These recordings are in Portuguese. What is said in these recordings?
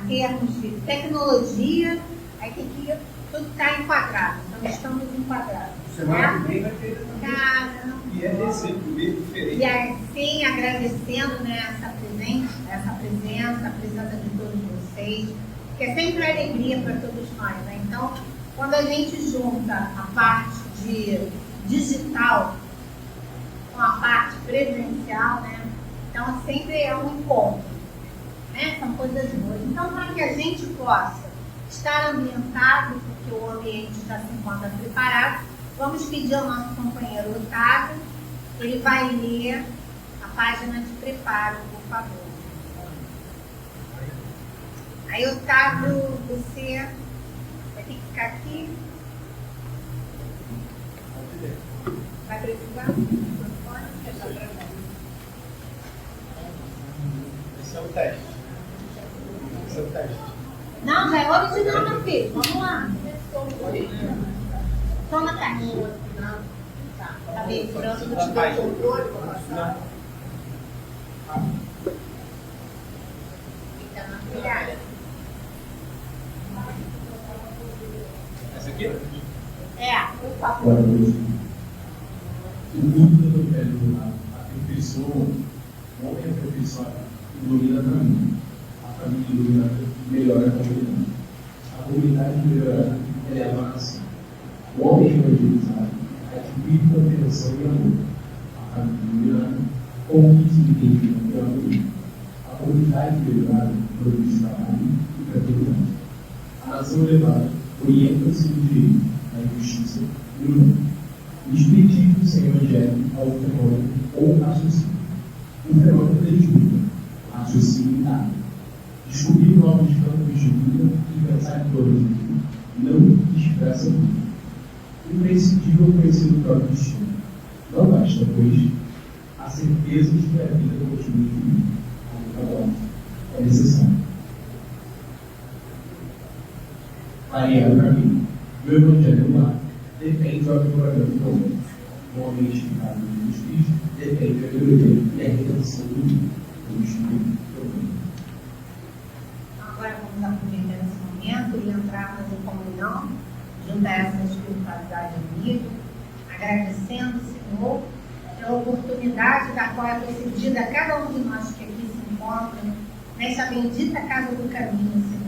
Em termos de tecnologia, aí tem que tudo está enquadrado, então estamos enquadrados. Semana que vem vai ter também. Caramba. E é desse meio diferente. E assim, agradecendo, né, essa presença, a presença de todos vocês, que é sempre alegria para todos nós, né? Então, quando a gente junta a parte de digital com a parte presencial, né? Então sempre é um encontro, né? São coisas boas. Então, para que a gente possa estar ambientado, porque o ambiente já se encontra preparado, vamos pedir ao nosso companheiro Otávio, ele vai ler a página de preparo, por favor. Aí, Otávio, você vai ter que ficar aqui. Vai precisar do microfone? Esse é o teste. Esse é o teste. Não, já é original, meu filho. Vamos lá. Toma caixa. Tá bem, pronto, não te deu controle, vou passar. Fica na pilhada. Essa aqui? É, por favor. Boa noite. Sem dúvida, eu quero a perfeição, o homem é a perfeição, ilumina para mim. A família ilumina, melhora a comunidade. A comunidade melhora, eleva a nação. O homem evangelizado adquire compreensão e amor. A família conquista e identifica o amor. A comunidade melhorada produz trabalho e fraternidade. A nação elevada orienta-se no direito, na justiça e no mundo. Expeditivo sem evangelho ao fenômeno ou raciocínio. O fenômeno desluta, raciocínio e nada. Descobrir novos campos de vida e pensar em teologia não expressa tudo. Imprescindível conhecer o próprio destino. Não basta, pois, a certeza de que a vida continua fluindo. Agora, é necessário. Mariana, para mim, meu evangelho lá depende do aprimoramento do homem. O homem edificado em Jesus Cristo depende da melhoria e a redenção do mundo, do Espírito do mundo. Agora vamos aproveitar esse momento e entrarmos em comunhão junto a essa espiritualidade amiga, agradecendo, Senhor, pela oportunidade da qual é concedida a cada um de nós que aqui se encontra, nesta bendita casa do caminho, Senhor.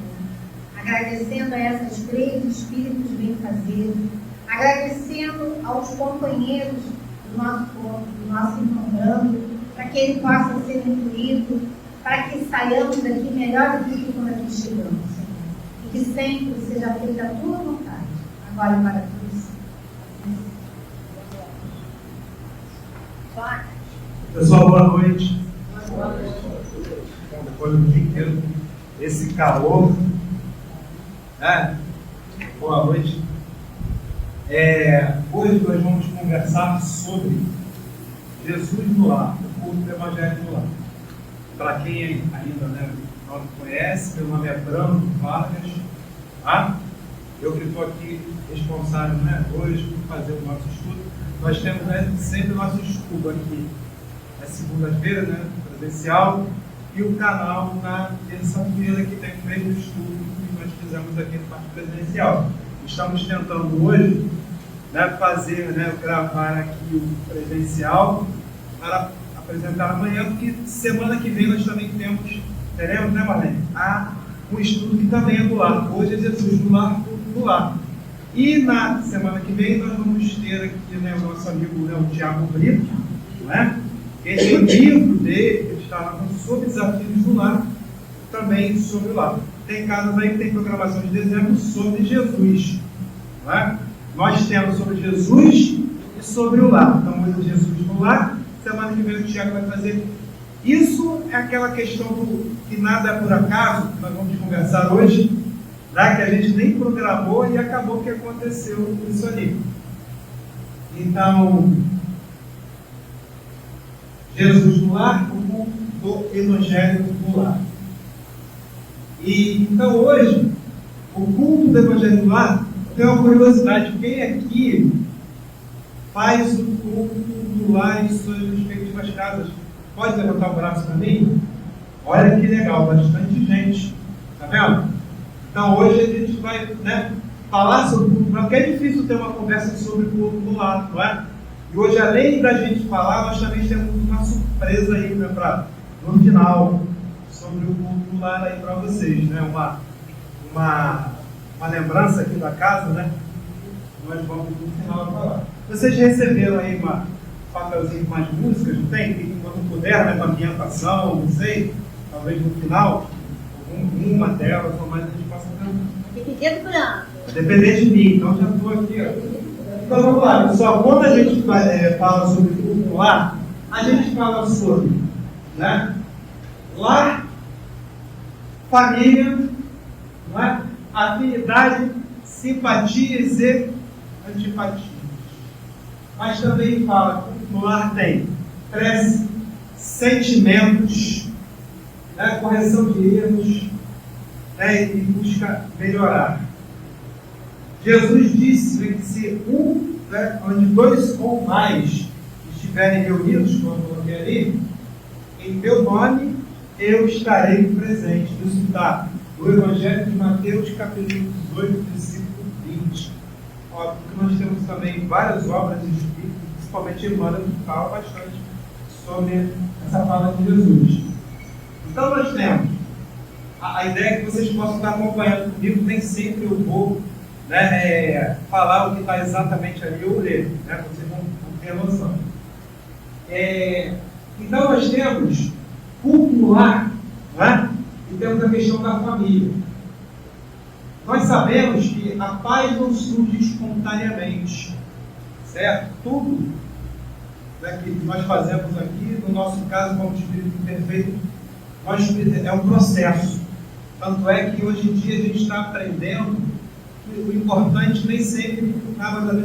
Agradecendo a essas três espíritos benfazejos, agradecendo aos companheiros do nosso corpo, do nosso irmão Brando, para que ele possa ser incluído, para que saiamos daqui melhor do que quando aqui chegamos, Senhor. E que sempre seja feita a tua vontade, agora e para todos. Pessoal, boa noite. Boa noite. Depois do dia inteiro, esse calor, né? Boa noite. Hoje nós vamos conversar sobre Jesus no lar, o culto do Evangelho no lar. Para quem ainda não me conhece, meu nome é Brando Vargas. Tá? Eu que estou aqui responsável, hoje por fazer o nosso estudo. Nós temos sempre o nosso estudo aqui. É segunda-feira, presencial, e o canal na terça-feira que tem o mesmo estudo que nós fizemos aqui no parte presencial. Estamos tentando hoje, né, gravar aqui o presencial para apresentar amanhã, porque semana que vem nós também teremos, né, Marlene? Um estudo que também é do lar. Hoje é Jesus do lar. E na semana que vem nós vamos ter aqui, né, o nosso amigo, né, o Tiago Brito, não é? Ele, o livro dele, ele está falando sobre desafios do lar, também sobre o lar. Tem casos aí que tem programação de dezembro sobre Jesus, não é? Nós temos sobre Jesus e sobre o lar. Então, hoje é Jesus no lar, semana que vem o Tiago vai fazer. Isso é aquela questão do que nada é por acaso, que nós vamos conversar hoje, né, que a gente nem programou e acabou que aconteceu isso ali. Então, Jesus no lar, o culto do Evangelho no lar. E então hoje, o culto do Evangelho no lar, tem uma curiosidade: quem aqui faz o culto do lar em suas respectivas casas? Pode levantar o braço para mim? Olha que legal, bastante gente. Está vendo? Então hoje a gente vai, né, falar sobre o culto do lar, porque é difícil ter uma conversa sobre o culto do lar, não é? E hoje, além da gente falar, nós também temos uma surpresa aí, né, no final, sobre o culto do lar aí para vocês, né? Uma lembrança aqui da casa, né? Nós vamos no final falar. Vocês receberam aí um papelzinho com as músicas, não tem? Que quando puder, né, com a ambientação, não sei, talvez no final, uma delas, ou mais a gente possa ter. Depender de mim, então já estou aqui, ó. Então vamos lá, pessoal. Quando a gente fala sobre o culto lar, a gente fala sobre, né, lar, família, não é? Afinidade, simpatias e antipatias. Mas também fala que no lar tem prece, sentimentos, né, correção de erros, né, e busca melhorar. Jesus disse que se onde dois ou mais estiverem reunidos, como eu coloquei ali, em meu nome eu estarei presente. Isso está no Evangelho de Mateus, capítulo 18, versículo 20. Óbvio que nós temos também várias obras espíritas, principalmente Emmanuel, que fala bastante sobre essa fala de Jesus. Então nós temos a ideia que vocês possam estar acompanhando comigo, nem sempre eu vou, né, falar o que está exatamente ali ou ler, né, vocês vão ter noção. Então nós temos culto no lar, né, e temos a questão da família. Nós sabemos que a paz não surge espontaneamente, certo? Tudo, né, que nós fazemos aqui, no nosso caso, como Espírito Perfeito, é um processo. Tanto é que hoje em dia a gente está aprendendo que o importante nem sempre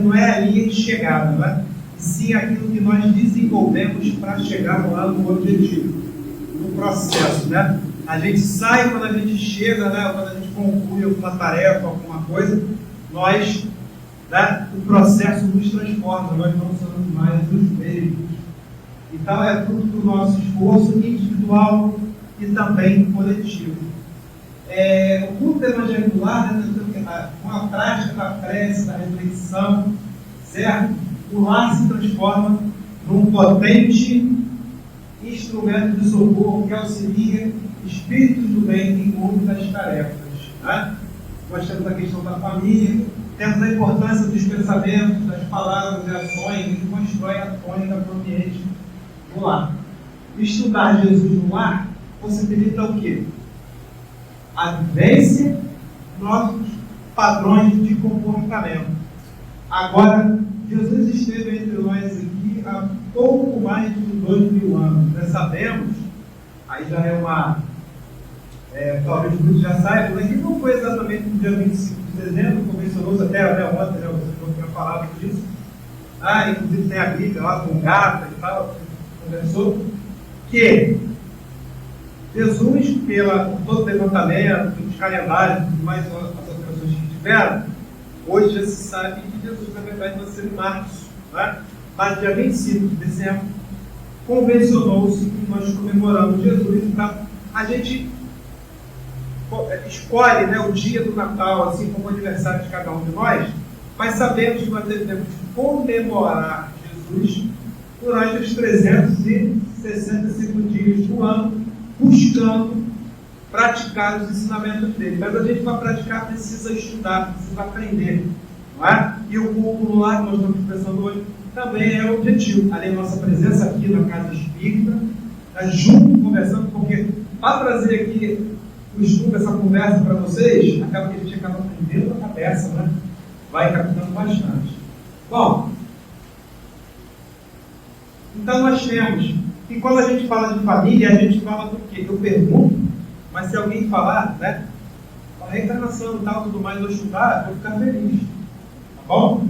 não é a linha de chegada, né? E sim aquilo que nós desenvolvemos para chegar lá no objetivo, no processo, né? A gente sai quando a gente chega, né? Quando a gente conclui alguma tarefa, alguma coisa, nós, né, o processo nos transforma, nós não somos mais os mesmos. Então é fruto do nosso esforço individual e também coletivo. O culto Evangelho do lar, né, com a prática da prece, da reflexão, certo? O lar se transforma num potente instrumento de socorro que auxilia espíritos do bem em muitas tarefas, né? Nós temos a questão da família, temos a importância dos pensamentos, das palavras e ações que constroem a tônica do ambiente do lar. Estudar Jesus no lar possibilita o quê? A vivência dos nossos padrões de comportamento. Agora, Jesus esteve entre nós aqui há pouco mais de 2000 anos. Nós sabemos, aí já é uma... talvez muitos já saibam, mas que não foi exatamente no dia 25 de dezembro, convencionou-se até ontem, né, você não falava disso. Inclusive tem a Bíblia lá com gata e tal, conversou, que Jesus, por todo o levantamento, pelos calendários e mais as operações que tiveram, hoje já se sabe que Jesus, na verdade, vai ser em março, né? Mas dia 25 de dezembro, convencionou-se que nós comemoramos Jesus. Então, a gente escolhe, né, o dia do Natal, assim como o aniversário de cada um de nós, mas sabemos que nós devemos comemorar Jesus durante os 365 dias do ano, buscando praticar os ensinamentos dele. Mas a gente, para praticar, precisa estudar, precisa aprender, não é? E o culto lá que nós estamos pensando hoje também é o objetivo. Além da nossa presença aqui na Casa Espírita, junto, conversando, porque para trazer aqui o estudo, essa conversa para vocês, acaba que a gente acaba aprendendo a cabeça, né? Vai captando bastante. Bom, então nós temos, e quando a gente fala de família, a gente fala do quê? Eu pergunto, mas se alguém falar, né, a reencarnação e tal, tudo mais, eu estudar, eu vou ficar feliz. Tá bom?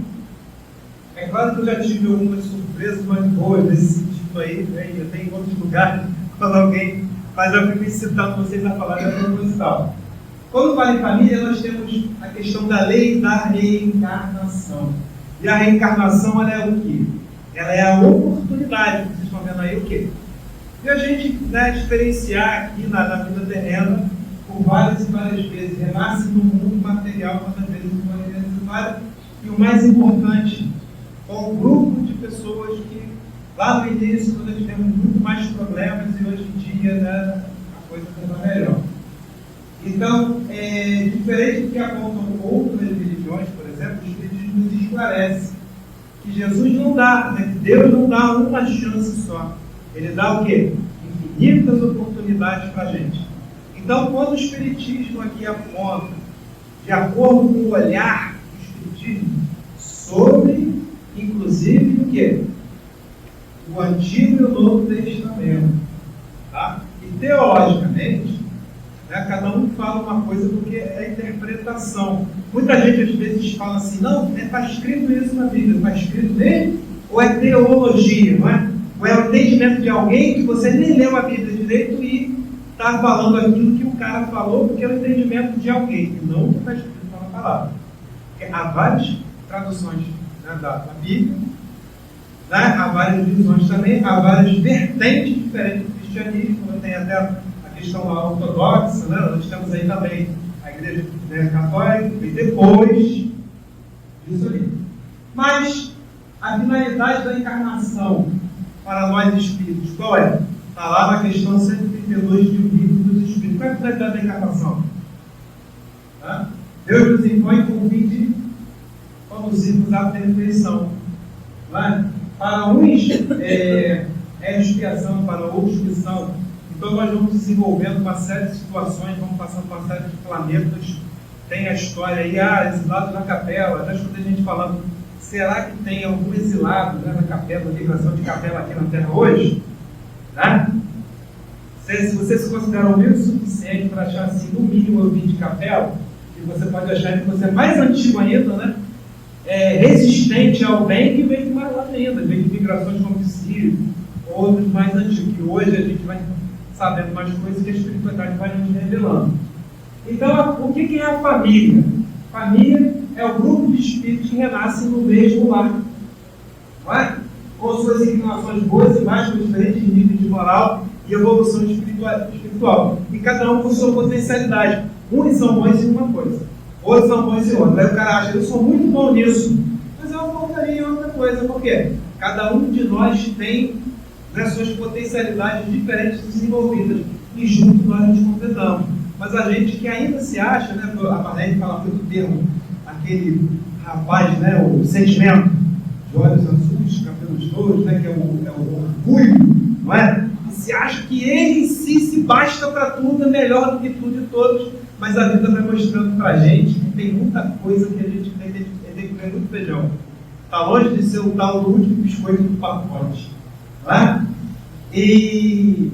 É claro que eu já tive algumas surpresas mais boas nesse sentido aí, né? Eu tenho em outros lugares, quando alguém, mas eu fico incitando vocês a falar da proposital. Quando fala em família, nós temos a questão da lei da reencarnação. E a reencarnação, ela é o quê? Ela é a oportunidade, vocês estão vendo aí o quê? E a gente, né, experienciar aqui na vida terrena, por várias e várias vezes, renasce no mundo material, quantas vezes várias, e o mais importante, com um grupo de pessoas que, lá no início, nós tivemos muito mais problemas, e hoje em dia, né, a coisa está melhor. Então, diferente do que apontam outras religiões, por exemplo, o Espiritismo nos esclarece que Jesus não dá, né, que Deus não dá uma chance só. Ele dá o quê? Infinitas oportunidades para a gente. Então, quando o Espiritismo aqui aponta, de acordo com o olhar do Espiritismo, sobre, inclusive, o quê? O Antigo e o Novo Testamento. Tá? E teologicamente, né, cada um fala uma coisa porque é interpretação. Muita gente às vezes fala assim, não, está escrito isso na Bíblia, está escrito nele, ou é teologia, não é? Ou é o entendimento de alguém que você nem leu a Bíblia direito e está falando aquilo que o cara falou, porque é o entendimento de alguém, e não o que está escrito na palavra. Porque há várias traduções, né, da Bíblia, né, há várias visões também, há várias vertentes diferentes do cristianismo, tem até a questão ortodoxa, né, nós temos aí também a igreja, né, católica, e depois disso ali. Mas a finalidade da encarnação para nós espíritos, qual é? Está lá na questão 132 de O Livro dos Espíritos. Qual é a finalidade da encarnação? Tá? Deus nos impõe com o fim de conduzirmos à perfeição. Tá? Para uns é expiação, para outros que são. Então nós vamos desenvolvendo uma série de situações, vamos passando por uma série de planetas. Tem a história aí, exilado na capela. Já escutei gente falando, será que tem algum exilado, né, na capela, migração de capela aqui na Terra hoje? Né? Se você se considera humilde o suficiente para achar assim, no mínimo eu vim de capela, e você pode achar que você é mais antigo ainda, né? Resistente ao bem, que vem de mais lá ainda, vem de migrações como Sírio, outros mais antigos, que hoje a gente vai sabendo mais coisas que a espiritualidade vai nos revelando. Então, o que é a família? Família é o grupo de espíritos que renascem no mesmo lar, não é? Com suas inclinações boas e mais, com diferentes níveis de moral e evolução espiritual. E cada um com sua potencialidade. Uns são bons em uma coisa, outros são bons em outra. Aí o cara acha, eu sou muito bom nisso, mas eu faltaria em outra coisa. Por quê? Cada um de nós tem, né, suas potencialidades diferentes desenvolvidas, e juntos nós nos completamos. Mas a gente que ainda se acha, né, a Marlene fala muito do termo, aquele rapaz, né, o sentimento de olhos azuis, cabelos touros, né, que é o orgulho, não é? E se acha que ele em si se basta para tudo, é melhor do que tudo e todos, mas a vida vai mostrando para a gente que tem muita coisa que a gente tem que comer muito feijão. Está longe de ser o tal do último biscoito do pacote, não é? E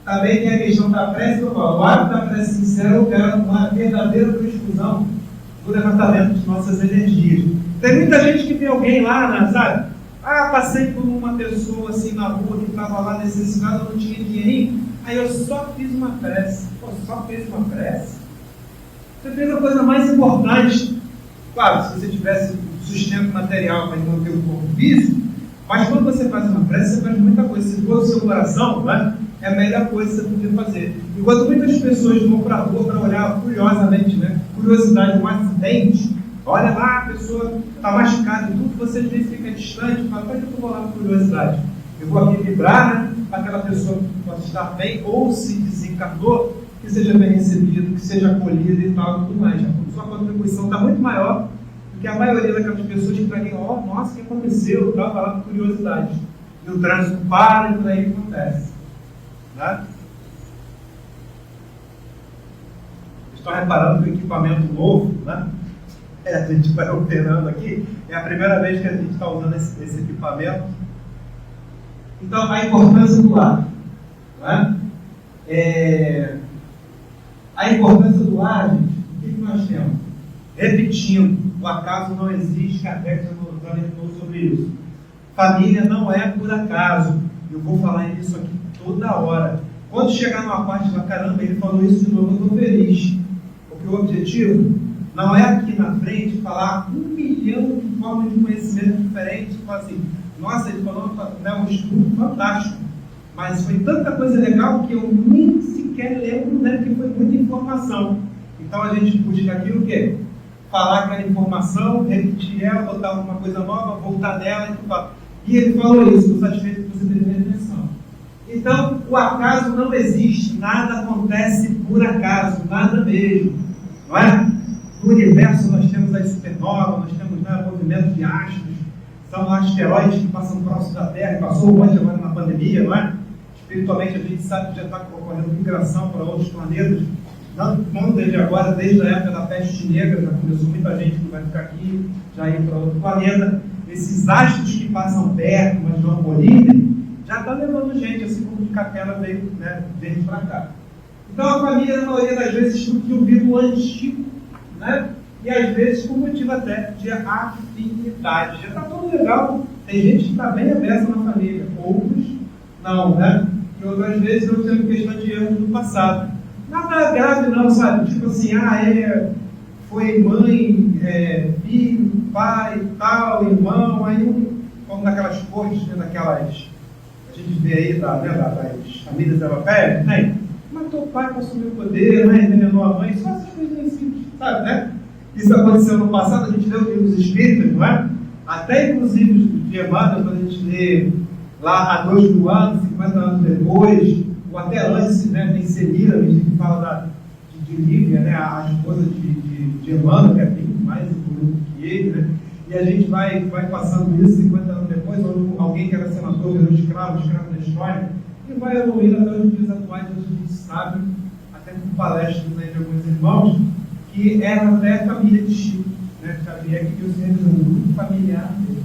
também tem a questão da prece, o hábito da prece sincera opera uma verdadeira transfusão do levantamento de nossas energias. Tem muita gente que vê alguém lá, né, sabe? Passei por uma pessoa assim na rua que estava lá necessitada, não tinha dinheirinho, aí eu só fiz uma prece. Pô, só fez uma prece? Você fez a coisa mais importante. Claro, se você tivesse sustento material para manter o corpo físico, mas quando você faz uma prece, você faz muita coisa. Se for o seu coração, né? é a melhor coisa que você podia fazer. Enquanto muitas pessoas vão para a rua para olhar curiosamente, né? Curiosidade, um acidente, olha lá, a pessoa está machucada e tudo, você às vezes fica distante, fala, para que eu vou lá por curiosidade? Eu vou aqui vibrar, né? Para aquela pessoa que pode estar bem, ou se desencarnou, que seja bem recebido, que seja acolhido e tal, e tudo mais. A sua contribuição está muito maior do que a maioria daquelas pessoas que estão ali, ó, nossa, o que aconteceu? Eu estava lá por curiosidade. E o trânsito para e por aí acontece. Né? Estão reparando que o equipamento novo, né? A gente vai operando aqui, é a primeira vez que a gente está usando esse equipamento. Então, a importância do lar. Né? A importância do lar, gente, o que nós temos? Repetindo, o acaso não existe, Kardec já alertou sobre isso. Família não é por acaso. Eu vou falar isso aqui toda hora. Quando chegar numa parte lá, caramba, ele falou isso de novo, eu estou feliz. Porque o objetivo não é aqui na frente falar 1 milhão de formas de conhecimento diferentes. Falar assim, nossa, ele falou, né, um estudo fantástico. Mas foi tanta coisa legal que eu nem sequer lembro, né, porque foi muita informação. Então a gente busca aqui o quê? Falar aquela informação, repetir ela, botar alguma coisa nova, voltar nela e tudo. E ele falou isso, estou satisfeito que você teve atenção. Então, o acaso não existe, nada acontece por acaso, nada mesmo. Não é? No universo nós temos as supernovas, nós temos, né, movimentos de astros, são asteroides que passam próximo da Terra, passou um monte agora na pandemia, não é? Espiritualmente a gente sabe que já está ocorrendo migração para outros planetas, não desde agora, desde a época da peste negra, já começou muita gente que vai ficar aqui, já ir para outro planeta. Esses astros que passam perto, mas não colidem, já está levando gente, assim como de Capela veio, né, para cá. Então a família, na maioria das vezes, estuda de um vínculo antigo, né? E às vezes com motivo até de afinidade. Já está tudo legal, tem gente que está bem aberta na família, outros não, né? E outras vezes eu tenho questão de erros do passado. Nada grave não, sabe? Tipo assim, foi mãe, filho, pai, tal, irmão, aí como naquelas cortes, né, daquelas, a gente vê aí das famílias europeias, né? Matou o pai para assumir o poder, né? Envenenou a mãe, só essas coisas simples, sabe, né? Isso aconteceu no passado, a gente lê os espíritos, não é? Até inclusive os de Emmanuel, quando a gente lê lá há 2.000 anos, 50 anos depois, ou até antes, né, tem Semíramis, que fala de Lívia, né, a esposa de Emmanuel, que é bem mais evoluído que ele, né? E a gente vai passando isso 50 anos depois, ou alguém que era senador, virou escravo da história, e vai evoluindo até os dias atuais, a gente sabe, até com palestras aí de alguns irmãos, que era até família de Chico, né? Xavier, que Deus tem um grupo familiar dele.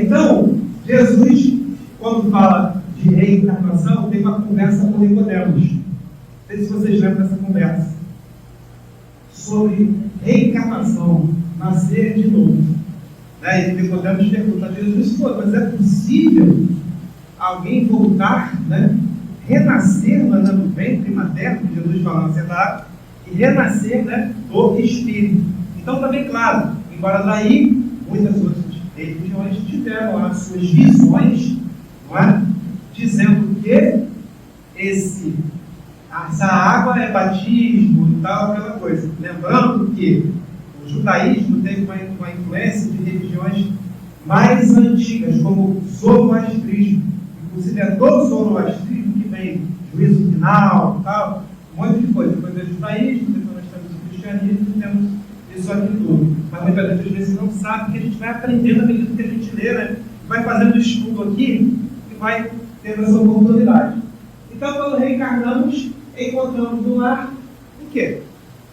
Então, Jesus, quando fala de reencarnação, tem uma conversa com Nicodemos. Não sei se vocês lembram dessa conversa. Sobre reencarnação, nascer de novo. Né? E Nicodemos pergunta a Jesus, mas é possível alguém voltar, né? Renascer no ventre materno, que Jesus fala na cidade, e renascer, né, do Espírito. Então, também, claro, embora daí muitas outras religiões tiveram as suas visões, não é? Dizendo que essa água é batismo e tal, aquela coisa. Lembrando que o judaísmo teve uma influência de religiões mais antigas, como o zoroastrismo. Inclusive é do zoroastrismo que vem juízo final e tal, um monte de coisa. Depois é o judaísmo, depois nós temos o cristianismo e temos isso aqui tudo. Mas muitas vezes não sabe, que a gente vai aprendendo à medida que a gente lê, né? Vai fazendo estudo aqui e vai tendo essa oportunidade. Então, quando reencarnamos, encontramos no lar o quê?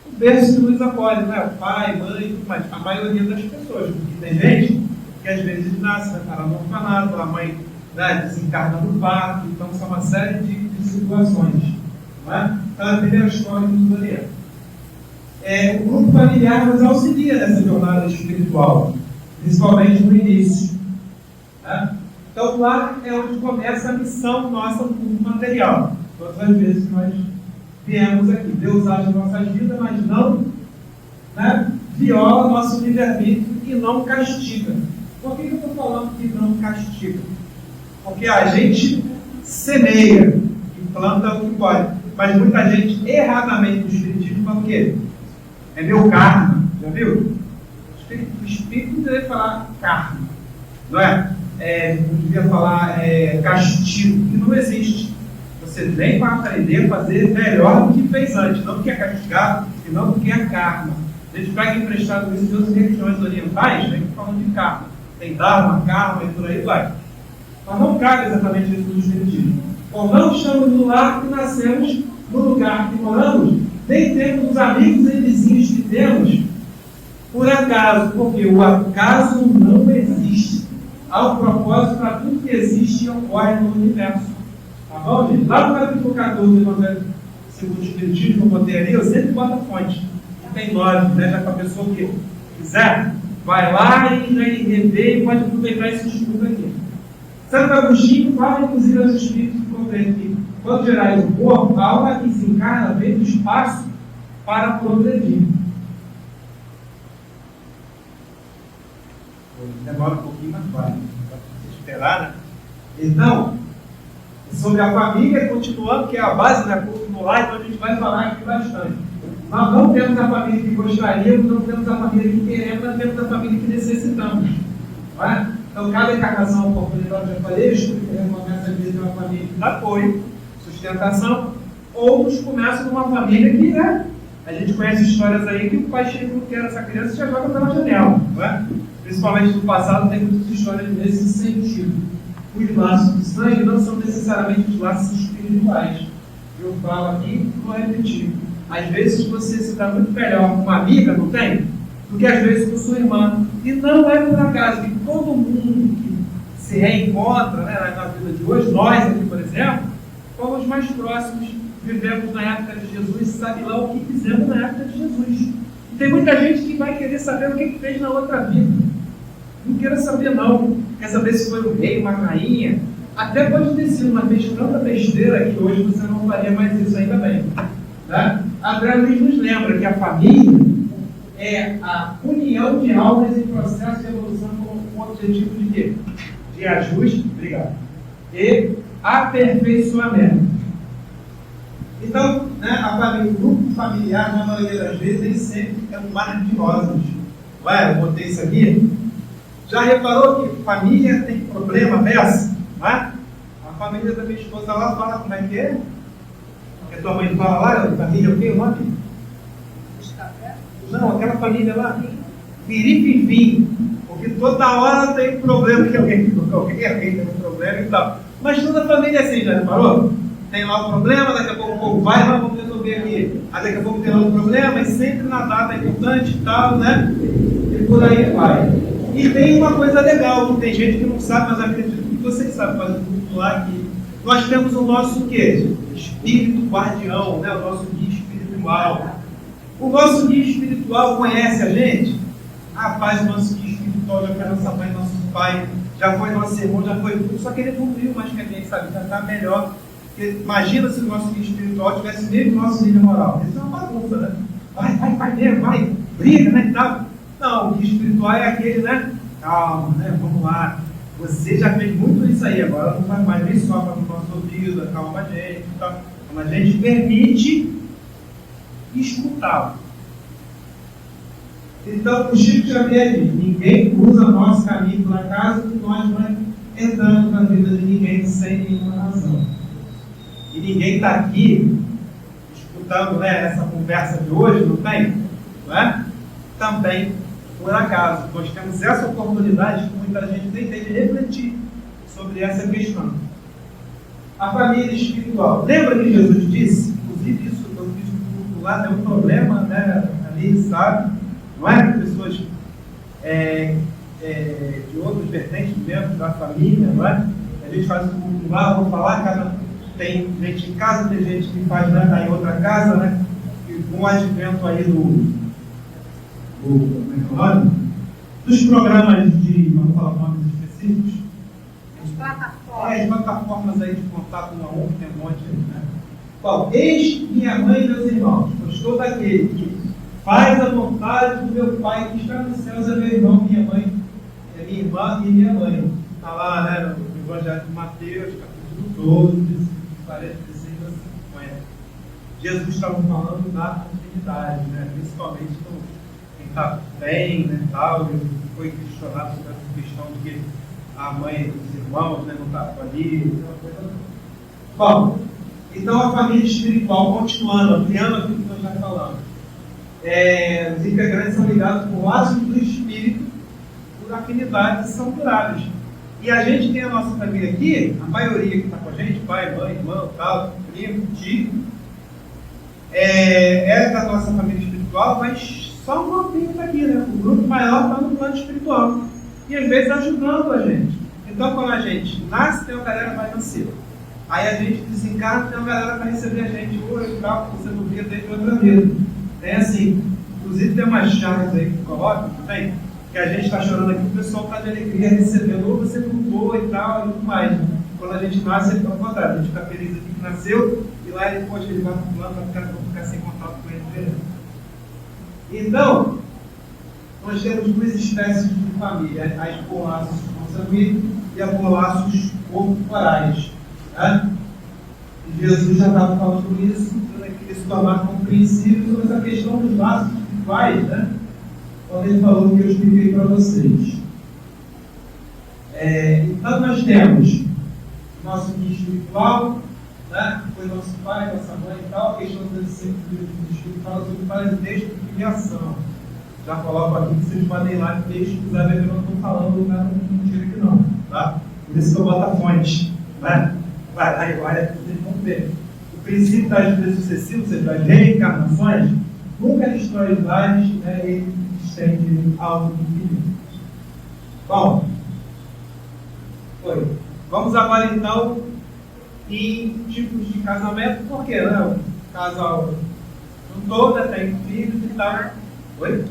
O berço que nos acolhe, né? O pai, mãe e tudo mais. A maioria das pessoas. Porque tem gente que às vezes nasce, vai parar no orfanato, a mãe, né, desencarna no parto. Então, são uma série de situações. Não é? Então, a primeira história do Daniel. O grupo familiar nos auxilia nessa jornada espiritual, principalmente no início. Né? Então, lá é onde começa a missão nossa no mundo material. Todas as vezes que nós viemos aqui, Deus age em nossas vidas, mas não, né, viola nosso livre-arbítrio e não castiga. Por que eu estou falando que não castiga? Porque a gente semeia e planta o que pode. Mas muita gente, erradamente, no espiritismo, fala o quê? É meu karma, já viu? O espírito deve falar karma, não é? Não devia falar castigo, que não existe. Você vem para aprender a fazer melhor do que fez antes, não porque é castigado, e não porque é karma. A gente pega emprestado isso de outras religiões orientais, né, que falam de karma. Tem dharma, karma e por aí vai. Mas não cabe exatamente isso no espiritismo. Ou não estamos no lar que nascemos, no lugar que moramos, nem temos os amigos e vizinhos que temos por acaso, porque o acaso não existe. Há um propósito para tudo que existe e ocorre no universo. Tá bom, gente? Lá no capítulo 14 do Evangelho segundo o Espiritismo, eu botei ali, eu sempre boto a fonte. Tem 9, né? Já para a pessoa que quiser, vai lá e rever e pode aproveitar esse estudo aqui. Santo Agostinho fala, inclusive, aos espíritos que compreendem que, quando gerais o corpo, a alma que se encarna vem do espaço para progredir. Demora um pouquinho, mas vai. Para você esperar, né? Então, sobre a família, continuando, que é a base da curso no lar, então a gente vai falar aqui bastante. Nós não temos a família que gostaríamos, não temos a família que queremos, nós temos a família que necessitamos. Não é? Então, cada encarnação, oportunidade, eu já falei, começa a ter uma família que dá apoio, sustentação, outros começam numa família que, né? A gente conhece histórias aí que o pai chega e não quer essa criança e já joga pela janela, não é? Principalmente no passado, tem muitas histórias nesse sentido. Os laços de sangue não são necessariamente os laços espirituais. Eu falo aqui e vou repetir. Às vezes você se dá muito melhor com uma amiga, não tem? Do que às vezes com sua irmã. E não é por acaso que todo mundo que se reencontra, né, na vida de hoje, nós aqui, por exemplo, fomos mais próximos, vivemos na época de Jesus, sabe lá o que fizemos na época de Jesus. E tem muita gente que vai querer saber o que fez na outra vida. Não queira saber, não. Quer saber se foi um rei, uma rainha? Até pode ter sido, mas fez tanta besteira que hoje você não faria mais isso, ainda bem. Tá? André Luiz nos lembra que a família é a união de almas em processo de evolução com o objetivo de quê? De ajuste, obrigado, e aperfeiçoamento. Então, né, a família, o grupo familiar, na maioria das vezes, eles sempre é um maravilhosos. Ué, eu botei isso aqui. Já reparou que família tem problema dessa? Não é? A família da minha esposa lá fala como é que é? Que a tua mãe fala lá, família o quê? O nome? Não, aquela família lá, piripivim, porque toda hora tem um problema que alguém tem um problema e tal. Mas toda família é assim, já reparou? Tem lá um problema, daqui a pouco o povo vai, mas vamos resolver aqui. Aí daqui a pouco tem outro problema, e sempre na data importante e tal, né? E por aí vai. E tem uma coisa legal, tem gente que não sabe, mas acredito que vocês sabem, faz um grupo lá que nós temos o nosso quê? Espírito guardião, né? O nosso guia espiritual. O nosso guia espiritual conhece a gente? Rapaz, o nosso guia espiritual já foi nossa mãe, nosso pai, já foi nosso irmão, já foi tudo, só que ele evoluiu mais que a gente, sabe? Já está melhor. Porque imagina se o nosso guia espiritual tivesse mesmo nosso nível moral. Isso é uma bagunça, né? Vai mesmo, vai, briga, né? E tal. Não, o guia espiritual é aquele, né? Calma, né? Vamos lá. Você já fez muito isso aí, agora não vai mais, nem sopra no nosso ouvido, acalma a gente e tal. Mas a gente permite escutá-lo. Então, o Chico Xavier diz: ninguém cruza nosso caminho por acaso, que nós não entramos na vida de ninguém sem nenhuma razão. E ninguém está aqui escutando, né, essa conversa de hoje, não tem? Não é? Também por acaso. Nós temos essa oportunidade que muita gente tem de refletir sobre essa questão. A família espiritual. Lembra que Jesus disse, inclusive isso eu fiz um grupo lá, tem um problema, né, ali, sabe? Não é que pessoas de outros vertentes dentro da família, não é? A gente faz um grupo lá, vamos falar, tem gente em casa, tem gente que faz, né, tá em outra casa, né? E com o advento aí dos programas de, vamos falar nomes específicos, as plataformas aí de contato uma outra, tem um monte aí, né? Bom, eis minha mãe e meus irmãos, pois todo aquele que faz a vontade do meu Pai que está nos céus é meu irmão, minha mãe, é minha irmã e minha mãe. Está lá, né, no Evangelho de Mateus, capítulo 12, 46 a 50. Jesus estava falando da continuidade, né? Principalmente quem está bem, né, tal, ele foi questionado sobre essa questão de que a mãe dos irmãos, né, não estava ali, aquela coisa toda. Bom, então a família espiritual, continuando, ampliando aquilo que nós já falamos. Os integrantes são ligados por laços do espírito, por afinidades que são duráveis. E a gente tem a nossa família aqui, a maioria que está com a gente, pai, mãe, irmão, tal, primo, tio, é da nossa família espiritual, mas só um grupinho está aqui, né? O grupo maior está no plano espiritual. E às vezes ajudando a gente. Então quando a gente nasce, tem uma galera que vai nascer. Aí a gente desencarna, tem uma galera que vai receber a gente hoje e tal, que você não via desde outra vida. É assim, inclusive tem umas chaves aí que colocam também, que a gente está chorando aqui, o pessoal está de alegria recebendo, ou você mudou e tal, e tudo mais. Quando a gente nasce, é ao contrário, a gente fica feliz aqui que nasceu, e lá ele pode levar para o plano para ficar sem contato com ele direto. Então, nós temos duas espécies de família, as por laços consanguíneos e as por laços corporais. Né? E Jesus já estava falando isso, que se tornar compreensível sobre essa questão dos laços espirituais, né? Quando ele falou que eu expliquei para vocês. Então nós temos nosso guia espiritual, né? Que foi nosso pai, nossa mãe e tal, a questão desse espírito fala sobre o parentesco de filiação. Já coloco aqui que vocês podem ir lá no texto, quiser ver que eu não estou falando nada de mentira aqui não. Tá? Por isso que eu boto a fonte. Né? Vai, vocês vão ver. O princípio das vidas sucessivas, ou seja, das reencarnações, nunca destrói os lares, né? Ele estende algo infinito. Bom, foi. Vamos agora então em tipos de casamento, porque né, o casal não toda tem filhos e tal. Oi?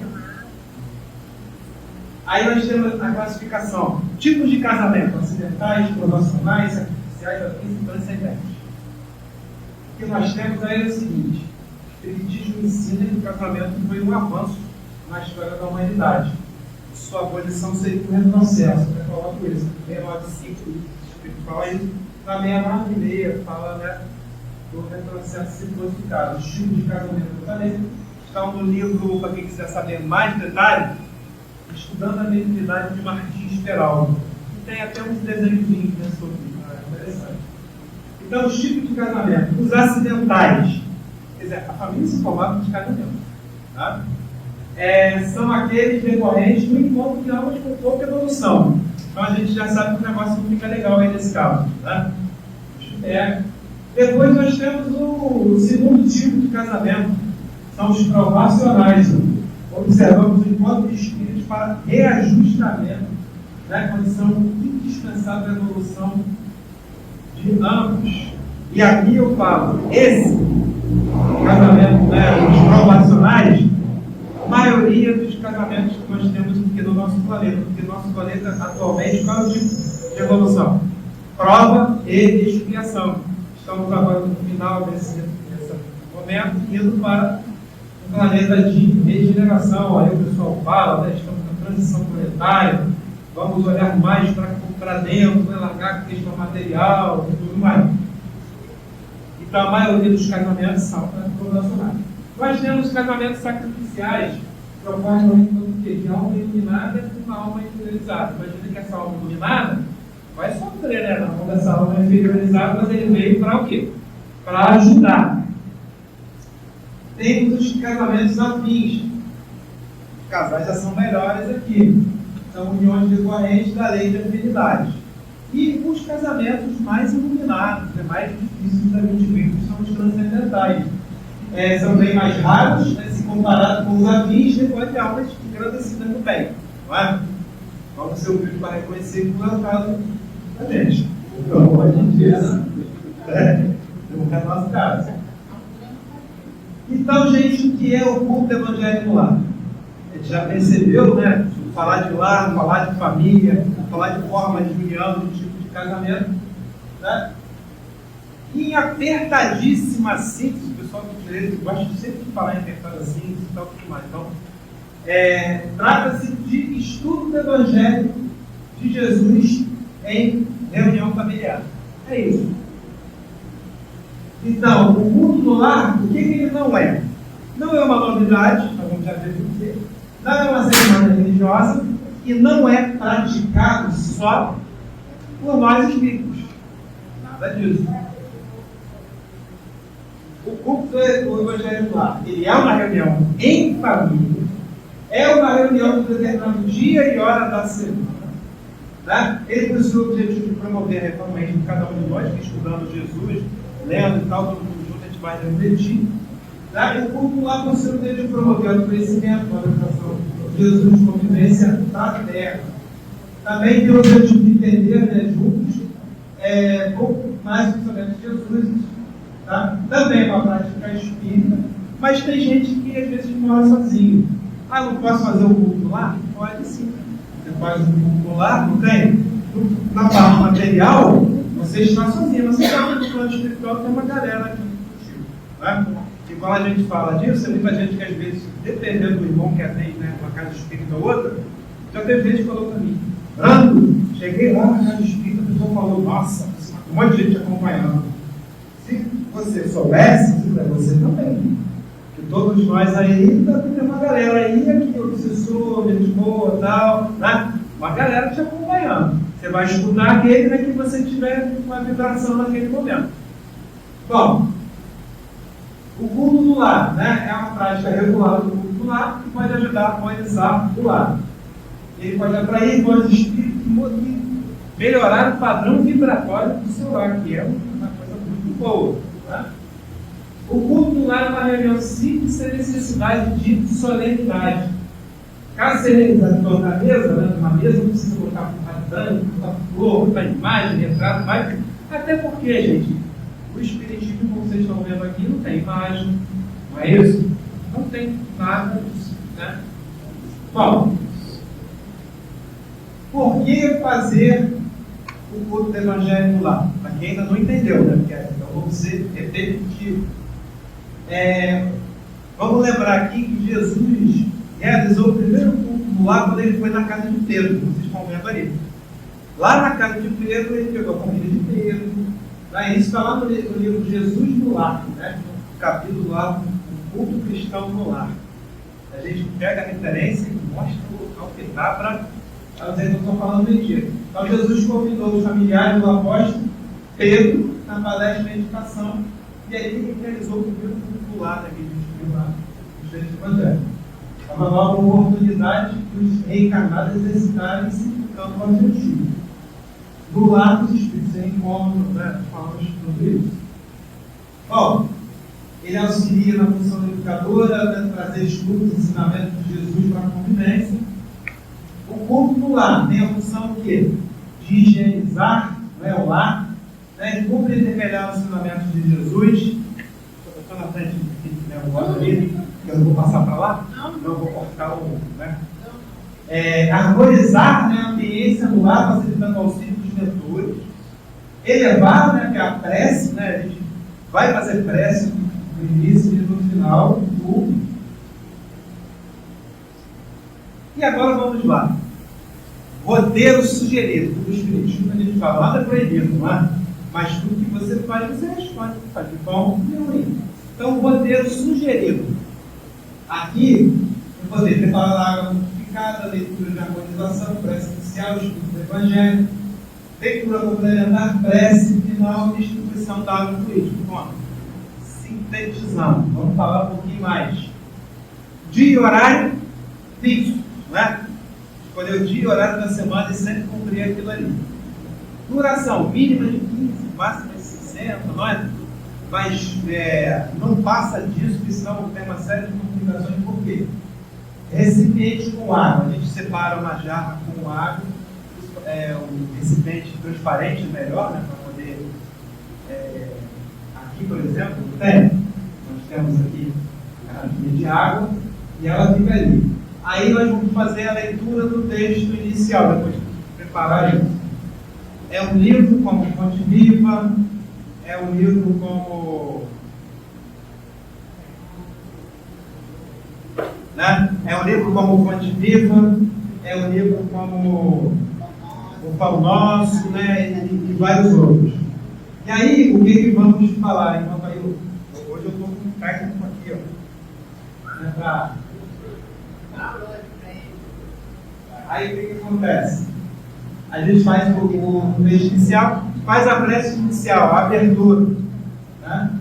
Aí nós temos a classificação: tipos de casamento, acidentais, provacionais, sacrificiais, afins e transcendentes. O que nós temos aí é o seguinte: o Espiritismo ensina que o casamento foi um avanço na história da humanidade. Sua abolição seria um retrocesso. Eu coloco isso. 695, o Espírito fala isso. Na 696 fala, né, do retrocesso se fosse o caso. Os tipos de casamento que eu falei estão no livro, para quem quiser saber mais detalhes, Estudando a Mediunidade de Martins Peralta. E tem até uns desenhozinhos, né, sobre isso. Interessante. Então, os tipos de casamento. Os acidentais. Quer dizer, a família se formava de casamento. Tá? São aqueles decorrentes do encontro de almas com pouca evolução. Então a gente já sabe que o negócio não fica legal aí nesse caso. Tá? Depois nós temos o segundo tipo de casamento. São os provacionais. Observamos o encontro de espíritos para reajustamento, né? Condição indispensável da evolução de ambos. E aqui eu falo, esse casamento, né, os provacionais, a maioria dos casamentos que nós temos aqui no nosso planeta, porque o nosso planeta atualmente, qual é o tipo de evolução? Prova e expiação. Estamos agora no final desse momento, indo para um planeta de regeneração. Aí o pessoal fala, né, estamos na transição planetária, vamos olhar mais para dentro, né, largar a questão material e tudo mais. Então a maioria dos casamentos são provacionais. Nós temos casamentos sacrificiais, que ocorrem no encontro de alma iluminada com uma alma inferiorizada. Imagina que essa alma iluminada vai sofrer, né, na mão dessa alma inferiorizada, mas ele veio para o quê? Para ajudar. Temos os casamentos afins. Os casais já são melhores aqui. São uniões decorrentes da lei de afinidade. E os casamentos mais iluminados, mais difíceis da gente ver, que são os transcendentais. São bem mais raros, né, se comparado com os afins, depois de almas engrandecidas no bem. Não é? Vamos ser humildes para reconhecer que não é o caso da gente. Então, a gente não é o nosso caso. Então, gente, o que é o culto evangélico no lar? A gente já percebeu, né? Falar de lar, falar de família, falar de forma de união, de tipo de casamento, né? E em apertadíssima síntese, o pessoal do direito gosta sempre de falar em apertada síntese e tal, tudo mais. Então, trata-se de estudo do Evangelho de Jesus em reunião familiar. É isso. Então, o culto no lar, o que ele não é? Não é uma novidade, nós vamos já ver por quê. Não é uma cerimônia religiosa e não é praticado só por nós espíritos. Nada disso. O culto do Evangelho do Lar, ele é uma reunião em família, é uma reunião de determinado dia e hora da semana. Né? Ele possui o objetivo de promover a reforma de cada um de nós, que estudando Jesus, lendo e tal, todo mundo junto, a gente vai refletir. Né? E o culto lá possui o objetivo de promover o conhecimento, a educação de Jesus, convivência da terra. Também tem o objetivo de entender, né, juntos, pouco mais o pensamento de Jesus. Tá? Também é uma prática espírita, mas tem gente que às vezes mora sozinho. Ah, não posso fazer o culto lá? Pode sim. Você faz o culto lá, não tem? Na parte material, você está sozinho. Você sabe que no plano espiritual tem uma galera aqui contigo. Né? E quando a gente fala disso, tem muita gente que às vezes, dependendo do irmão que atende, né, uma casa espírita ou outra, já teve gente que falou para mim: Brando, cheguei lá na casa espírita, a pessoa falou: nossa, um monte de gente acompanhando. Se você soubesse, você também. Que todos nós aí, tem uma galera aí, aqui, obsessor, gente boa, tal, né? Uma galera te acompanhando. Você vai escutar aquele, né, que você tiver uma vibração naquele momento. Bom, o culto do lar, né, é uma prática regular do culto do lar que pode ajudar a harmonizar o lar. Ele pode atrair bons espíritos e melhorar o padrão vibratório do seu lar, que é uma coisa muito boa. Né? O culto do lar é uma reunião simples sem necessidade de solenidade. Caso você realizar em torno da mesa, né, uma mesa não precisa colocar branco, botar flor, botar imagem, retrato, vai. Até porque, gente, o espiritismo, como vocês estão vendo aqui, não tem imagem, não é isso? Não tem nada disso. Né? Bom, por que fazer o culto do Evangelho lá? Para quem ainda não entendeu, né? Porque então vamos ser repetitivo. Vamos lembrar aqui que Jesus realizou o primeiro culto do lar quando ele foi na casa de Pedro, vocês estão vendo ali. Lá na casa de Pedro, ele pegou a família de Pedro. Isso está lá no livro Jesus no Lar, né? No capítulo lá, o culto cristão no lar. A gente pega a referência e mostra o local que dá para dizer que eu estou falando mentira. Então Jesus convidou os familiares do apóstolo Pedro na palestra de meditação, e aí ele realizou o primeiro culto do lar daquele lá, dos três evangelhos. É uma nova oportunidade dos reencarnados exercitarem-se no campo objetivo. Do lado dos espíritos, em encontro, né? Falamos sobre isso. Bom, ele auxilia na função educadora, né? Trazer estudos, ensinamentos de Jesus para a convivência. O culto do lar tem a função o quê? De higienizar, né, o lar, né, de compreender melhor os ensinamentos de Jesus. Estou na frente né, ali, eu não vou passar para lá? Não vou cortar o. Né? Harmonizar, né, a ambiência no lar, facilitando o auxílio dos mentores. Elevar, né, que é a prece, né, a gente vai fazer prece no início e no final do culto. E agora vamos lá. Roteiro sugerido. No Espiritismo a gente fala, nada é proibido, não é? Mas tudo que você faz, você responde. Faz de bom e ruim. Então, roteiro sugerido. Aqui, eu poder preparar a água purificada, leitura de harmonização, prece inicial, estudo do Evangelho, leitura complementar, prece final e distribuição da água política. Bom, sintetizando, vamos falar um pouquinho mais. Dia e horário fixo, né? Escolher o dia e horário da semana e sempre cumprir aquilo ali. Duração mínima de 15, máxima de 60, não é? Mas não passa disso, porque senão tem uma série de complicações. Por quê? Recipiente com água. A gente separa uma jarra com água. O recipiente transparente é melhor, né? Para poder. Aqui, por exemplo, nós temos aqui a garrafinha de água e ela fica ali. Aí nós vamos fazer a leitura do texto inicial, depois de preparar isso. É um livro como Fonte Viva, é um livro como. Né? É um livro como Fonte Viva, é um livro como O Pão Nosso, né? E vários outros. E aí, o que vamos falar? Enquanto aí pega um aqui, ó. Né, aí o que acontece? A gente faz o texto inicial, faz a prece inicial, a abertura. Né?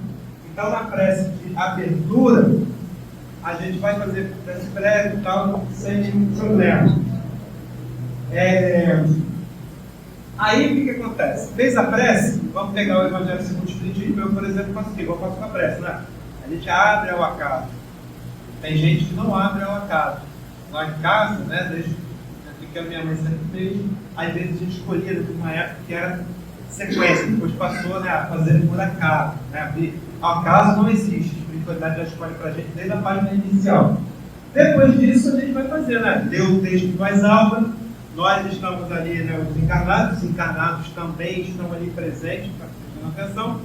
Então, na prece de abertura, a gente vai fazer prece breve e tal, sem nenhum problema. Aí o que acontece? Fez a prece, vamos pegar o Evangelho segundo o Espiritismo, eu, por exemplo, faço o quê? Eu faço com a prece, né? A gente abre ao acaso. Tem gente que não abre ao acaso. Lá em casa, né, desde que a minha mãe sempre fez, às vezes a gente escolhia uma época que era sequência, depois passou, né, a fazer por acaso. Né? Ao acaso não existe, a espiritualidade já escolhe para a gente desde a página inicial. Depois disso a gente vai fazer, né? Ler o texto em voz alta, nós estamos ali, né, os encarnados também estão ali presentes, prestando atenção,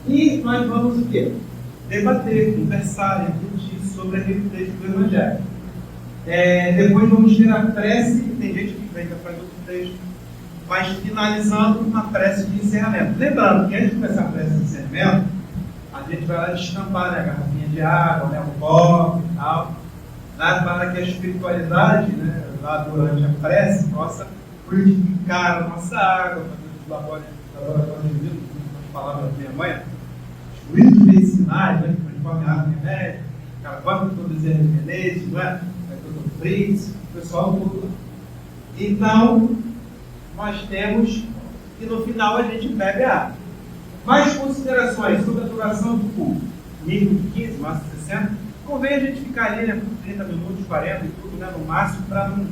e nós vamos o quê? Debater, conversar, refletir sobre aquele texto do Evangelho. Depois vamos ter a prece, tem gente que vem faz outro texto, mas finalizando uma prece de encerramento. Lembrando que antes de começar a prece de encerramento, a gente vai lá destampar, né, a garrafinha de água, né, o copo e tal, para que a espiritualidade, né, lá durante a prece, possa purificar a nossa água, fazer os laboratórios de vida, como palavras da minha mãe, os fluidos medicinais, né, que transformam a água em remédio, ela pode produzir remédios, não é? O pessoal todo. Então, nós temos que no final a gente bebe a água. Mais considerações sobre a duração do culto. Nível de 15, máximo 60. Convém a gente ficar ali, né, por 30 minutos, 40 e tudo, né, no máximo, para não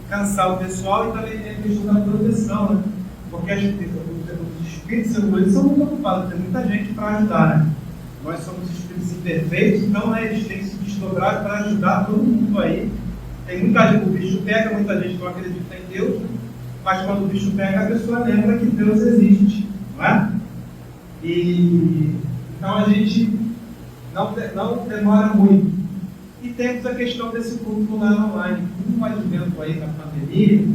cansar o pessoal e também a questão da proteção, né? Porque os espíritos evoluídos são muito ocupados, tem muita gente para ajudar, né? Nós somos espíritos imperfeitos, então, né, eles têm que se desdobrar para ajudar todo mundo aí. Tem muita gente, o bicho pega, muita gente não acredita em Deus, mas quando o bicho pega, a pessoa lembra que Deus existe, não é? E então a gente não demora muito. E temos a questão desse culto lá online. Com o advento aí da pandemia,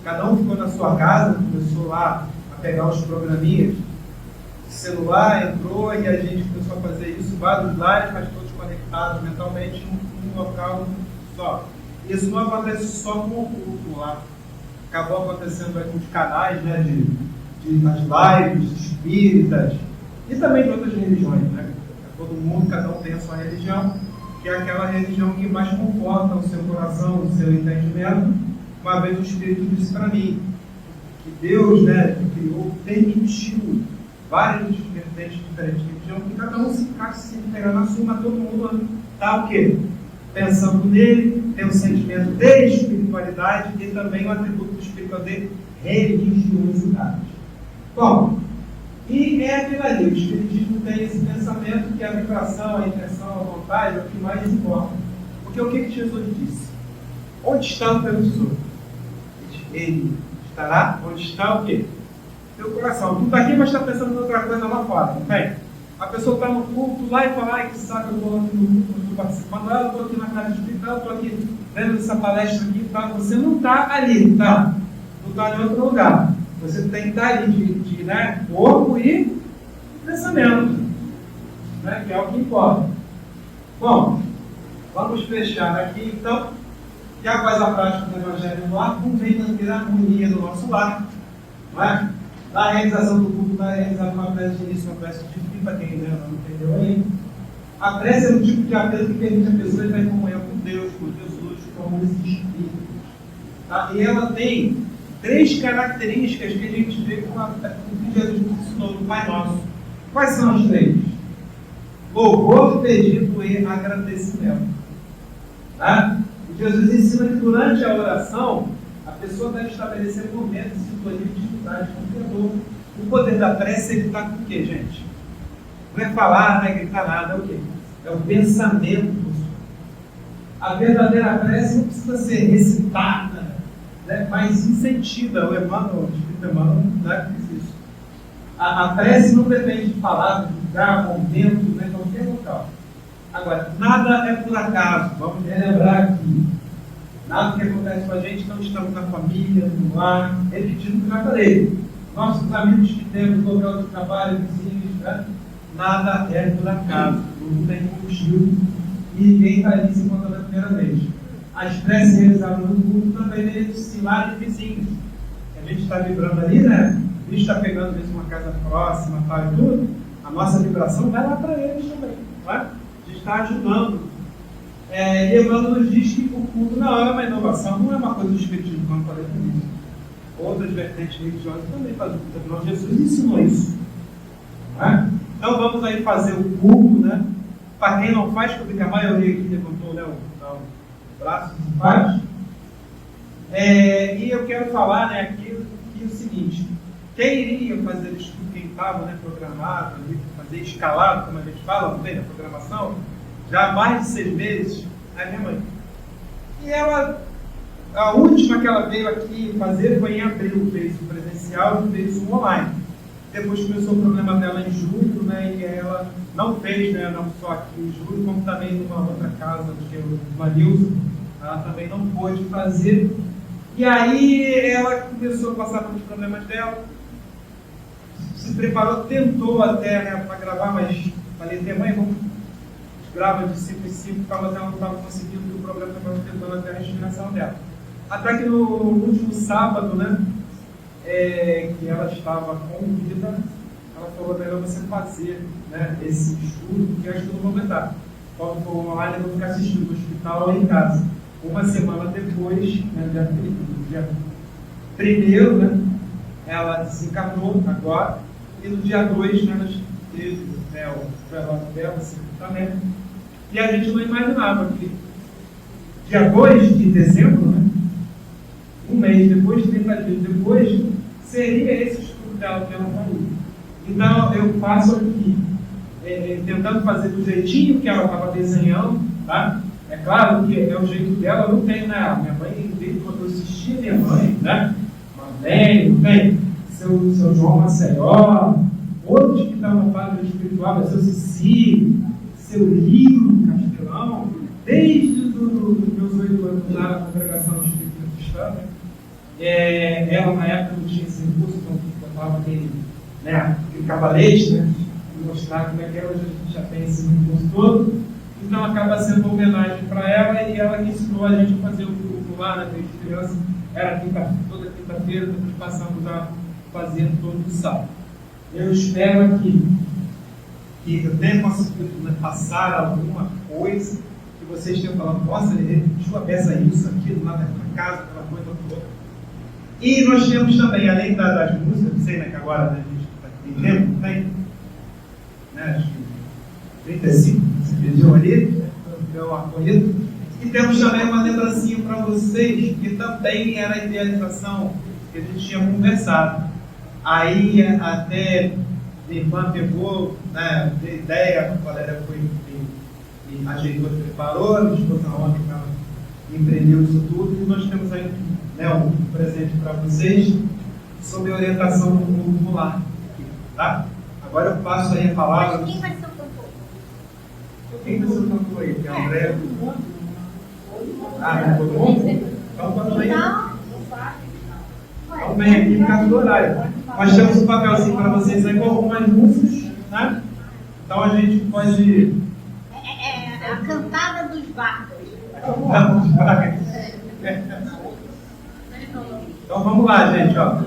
cada um ficou na sua casa, começou lá a pegar os programinhas, o celular entrou e a gente começou a fazer isso, vários lares, mas todos conectados mentalmente num local só. Isso não acontece só com o culto lá. Acabou acontecendo aí com os canais, né, das lives espíritas e também de outras religiões, né? Todo mundo, cada um tem a sua religião, que é aquela religião que mais conforta o seu coração, o seu entendimento. Uma vez o Espírito disse para mim que Deus, né, que criou, permitiu várias vertentes diferentes de religião, que cada um se pegar na sua, mas todo mundo está o quê? Pensando nele, tem um sentimento de espiritualidade e também o atributo do espiritual de religiosidade. Bom, e é aquilo ali, o espiritismo tem esse pensamento que a vibração, a intenção, a vontade é o que mais importa. Porque o que Jesus disse? Onde está o teu tesouro? Ele estará onde está o quê? Teu coração. Tu está aqui, mas está pensando em outra coisa lá fora, não tem? A pessoa está no culto lá e fala, ai, que saco, eu estou no culto, eu estou participando, eu estou aqui na casa espiritual, eu estou aqui vendo essa palestra aqui, tá? Você não está ali, tá? Não está em outro lugar. Você tem que estar ali de né, corpo e pensamento, né, que é o que importa. Bom, vamos fechar aqui então. Já faz a prática do Evangelho no lar, convém manter a harmonia do nosso lar, não é? Na realização do culto, está realizada uma prece de início, uma prece de fim, para quem ainda não entendeu ainda. A prece é um tipo de apelo que permite a pessoa estar em comunhão com Deus, com Jesus, com os Espíritos. Tá? E ela tem 3 características que a gente vê com o que Jesus ensinou no Pai Nosso. Quais são as 3? Louvor, pedido e agradecimento. Tá? E Jesus ensina que durante a oração, a pessoa deve estabelecer momentos de sintonia de intimidade com o Criador. O poder da prece, ele está com o quê, gente? Não é falar, não é gritar nada, é o quê? É o pensamento. A verdadeira prece não precisa ser recitada, né, mas incentiva. O Espírito Emmanuel não diz isso. A prece não depende de palavras, de lugar, momento, né, qualquer local. Agora, nada é por acaso. Vamos relembrar aqui. Nada que acontece com a gente, não estamos na família, no lar, repetindo o que eu já falei. Nossos amigos que temos, local de trabalho, vizinhos, né? Nada é por acaso. tudo tem combustível e ninguém está ali se encontrando a primeira vez. As preces realizadas no culto também beneficiam vários vizinhos. A gente está vibrando ali, né? A gente está pegando mesmo uma casa próxima, tal e tudo, a nossa vibração vai lá para eles também. Não é? A gente está ajudando. E Emmanuel nos diz que o culto não é uma inovação, não é uma coisa do Espiritismo, como eu falei no início. Outras vertentes religiosas também fazem culto. Afinal, Jesus ensinou isso. Não é? Então vamos aí fazer o culto, né? Para quem não faz, porque a maioria aqui levantou, né, o braço e faz. E eu quero falar, né, aqui o seguinte: quem iria fazer estudo, quem estava, né, programado, fazer escalado, como a gente fala, não tem na programação, já há mais de 6 meses, a minha mãe. E ela, a última que ela veio aqui fazer foi em abril, fez o presencial e fez o online. Depois começou o problema dela em julho, né, e ela não fez, né, não só aqui em julho, como também numa outra casa, que é o Manilson, ela também não pôde fazer. E aí ela começou a passar pelos problemas dela, se preparou, tentou até, né, para gravar, mas falei até mãe, vamos grava de 5 em 5, mas ela não estava conseguindo, porque o problema estava tentando até a respiração dela. Até que no último sábado, né, que ela estava com vida, ela falou: melhor você fazer, né, esse estudo, porque eu acho que eu não vou aguentar. Quando for online, eu vou ficar assistindo no hospital ou em casa. Uma semana depois, né, dia 1º, né, ela desencarnou agora, e no dia 2, né, nós teve, né, o velório dela, sepultamento, e a gente não imaginava que dia 2 de dezembro, né, um mês depois, 30 dias depois, seria esse estudo dela pela família. Então eu faço aqui, tentando fazer do jeitinho que ela estava desenhando, tá? É claro que é o jeito dela, eu não tenho, né? Minha mãe, desde quando eu assistia minha mãe, né? Mamãe, não tem? Seu João Maceió, outros que estão no quadro espiritual, seu Cici, seu Lino Castelão, desde os meus 8 anos lá na congregação espírita cristã, né? Ela na época não tinha esse recurso, então botava aquele, né, aquele cavalete, né? Mostrar como é que é, hoje a gente já tem esse recurso todo. Então acaba sendo uma homenagem para ela, e ela que ensinou a gente a fazer o grupo lá, né, desde criança. Era toda quinta-feira, depois passamos a fazer todo sábado. Eu espero aqui que eu tenha conseguido, né, passar alguma coisa que vocês tenham falado: nossa, ele repetiu a peça isso, aquilo, lá na casa, aquela coisa toda. E nós temos também, além das músicas, não sei, né, que agora, né, a gente tem tempo, não tem? Né, acho que 35, você pediu ali, deu uma corrida. E temos também uma lembrancinha para vocês, que também era a idealização que a gente tinha conversado. Aí até minha irmã pegou, né, a ideia, a Valéria foi e ajeitou, preparou, a esposa ontem ela empreendeu isso tudo, e nós temos aí, né, um presente para vocês sob a orientação do grupo lá. Tá? Agora eu passo aí a palavra. Mas quem vai ser o cantor? Quem vai ser o cantor aí? Que é o André? Ah, todo mundo? Então quando vem. Então vem aqui por causa do horário. Nós temos um papelzinho para vocês aí com algumas músicas, né? Então a gente pode. A cantada dos barcos. Então vamos lá, gente, ó.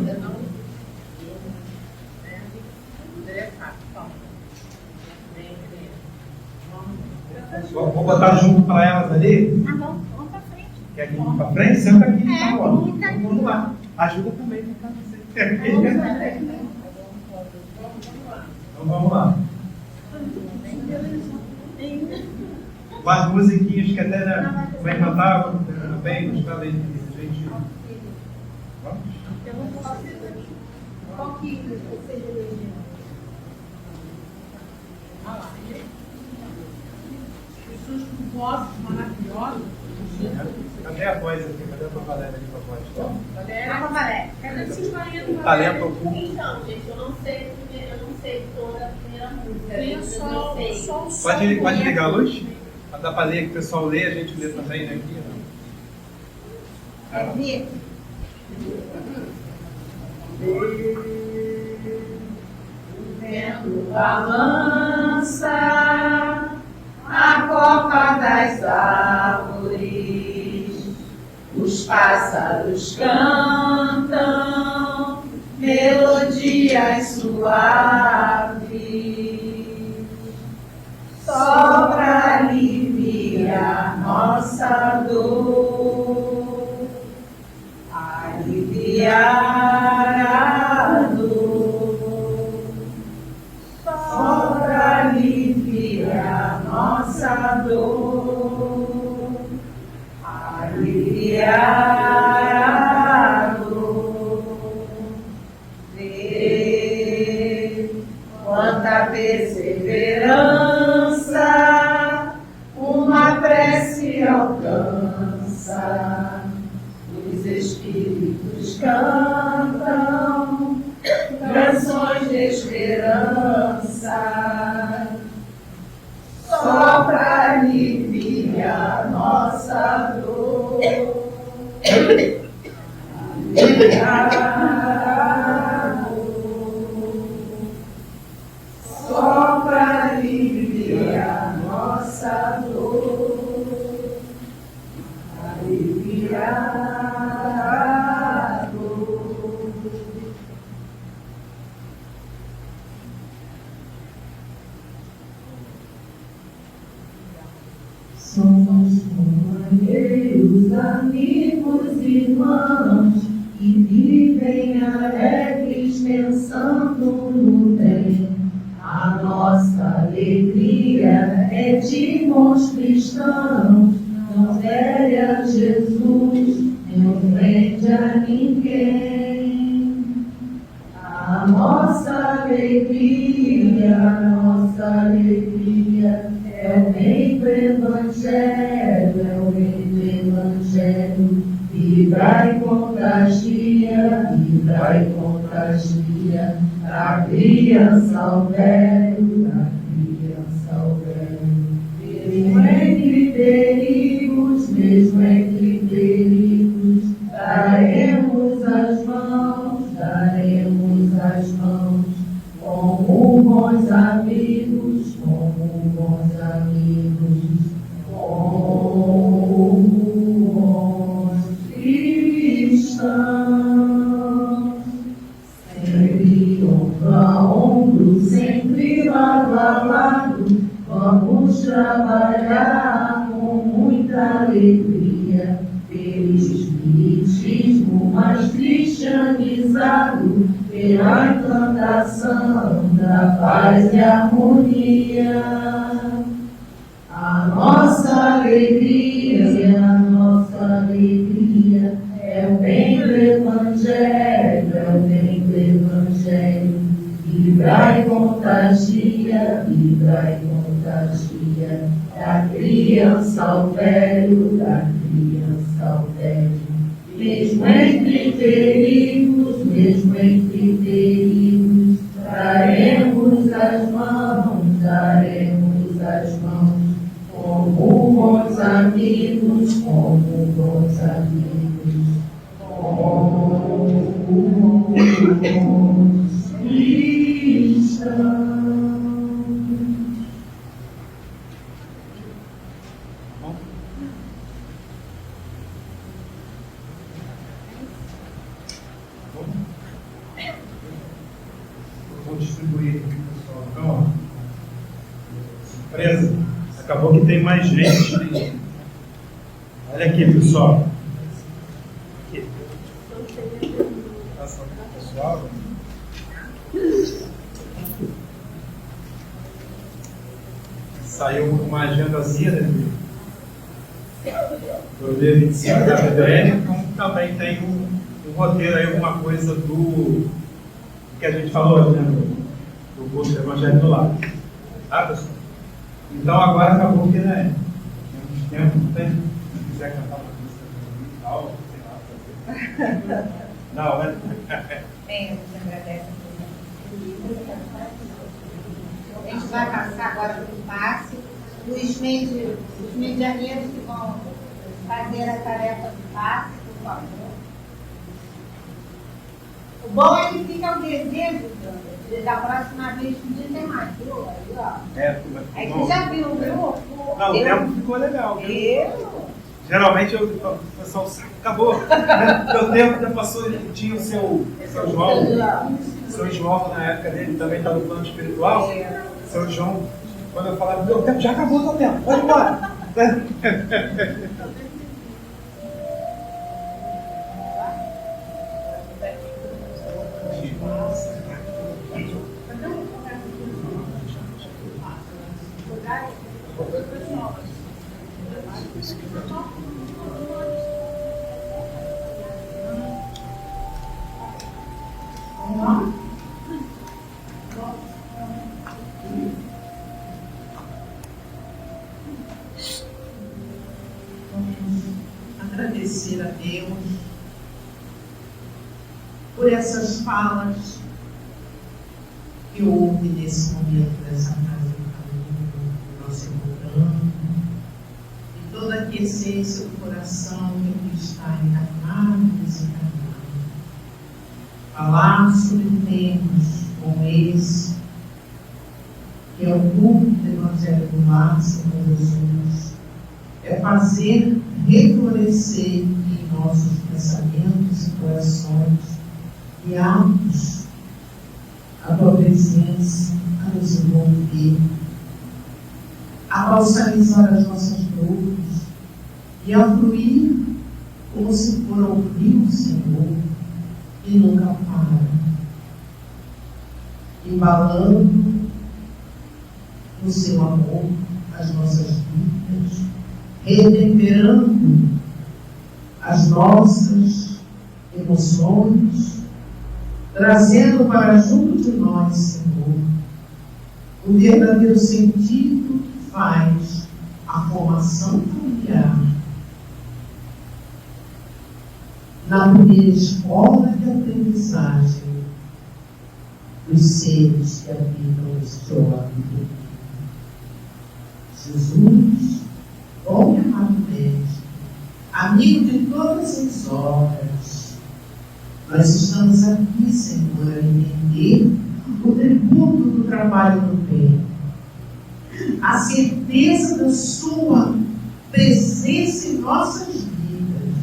Vou botar junto para elas ali. Tá bom, vamos pra frente. Quer ir para frente? Senta aqui. É, Tá bom. então Vamos lá. Ajuda também para você. Então vamos lá. Umas musiquinhas que até, né, vai cantar bem, gostava aí de gente. Vamos? Qual que você elegeu? Pessoas com vozes maravilhosas. Cadê a voz aqui? Cadê a tua Valéria aqui com a voz? Vamos, Valéria. Cadê esses 40 Talento oculto. Então, gente, eu não sei toda a primeira música. Tem Eu só não sei. o som. Pode ligar a luz? Para dar para ler, que o pessoal lê, a gente lê também, né? Aqui, né? Quer ver? Vento balança copa das árvores, os pássaros cantam melodias suaves, só para aliviar nossa dor, aliviar a dor, só para aliviar nossa dor, aliviar a dor. Vê quanta perseverança uma prece alcança. Os espíritos cantam canções de esperança, só para aliviar nossa dor, aliviar a dor, só para aliviar nossa dor, aliviar a dor. Somos companheiros, amigos, irmãos, que vivem alegres pensando no bem. A nossa alegria é de bons cristãos, não fere a Jesus, não ofende a ninguém. A nossa alegria é o bem do Evangelho, é o bem do Evangelho. Vibra e contagia, da criança ao velho, da criança ao velho. Mesmo entre perigos, daremos as mãos, como bons amigos, como bons cristãos. Sempre ombro a ombro, sempre lado a lado, vamos trabalhar com muita alegria pelo espiritismo mais cristianizado, pela implantação da paz e harmonia. A nossa alegria é o bem do Evangelho, vibra e contagia, da criança ao velho, mesmo entre perigos, daremos as mãos, como bons amigos, como bons cristãos. Vou distribuir aqui, pessoal. Então, ó, surpresa. Acabou que tem mais gente. Olha aqui, pessoal. Aqui. Pessoal. Saiu uma agendazinha, né? 2025 da PDN, então também tem um roteiro aí, alguma coisa do que a gente falou, né? Do curso do Evangelho do Lar. Tá, pessoal? Então agora acabou que, né? Tem muito tempo, não tem? Se quiser cantar uma música e tal, sei lá. Não, né? Bem, a gente agradece. A gente vai passar agora para o passe. Os medianeiros que vão fazer a tarefa do passe, por favor. O bom é que fica o desejo Da próxima vez podia ter mais, viu? Aí, ó. Aí Não, você já viu, viu? o tempo ficou legal, viu? Eu? Geralmente o pessoal acabou. O tempo já passou, tinha o seu João. Seu João, na época dele, também está no plano espiritual. Seu João, quando eu falava, meu tempo já acabou, seu tempo, pode embora. Agradecer a Deus por essas falas que houve nesse momento dessa casa do caminho, do nosso encontrando, e toda a essência do coração que aqui está encarnado e desencarnado. Falar sobre tempos como esse, que é o culto do Evangelho do Lar, Senhor Jesus, é fazer reflorescer em nossos pensamentos e corações e atos a tua presença, a nos envolver, a balsamizar as nossas dores e a fluir como se for ao rio, Senhor, e nunca para, embalando no seu amor as nossas vidas, retemperando as nossas emoções, trazendo para junto de nós, Senhor, o verdadeiro sentido que faz a formação familiar na primeira escola de aprendizagem dos seres que habitam este órbito. Jesus, bom e amado Mestre, amigo de todas as horas, nós estamos aqui, Senhor, a entender o tributo do trabalho do bem, a certeza da sua presença em nossas vidas,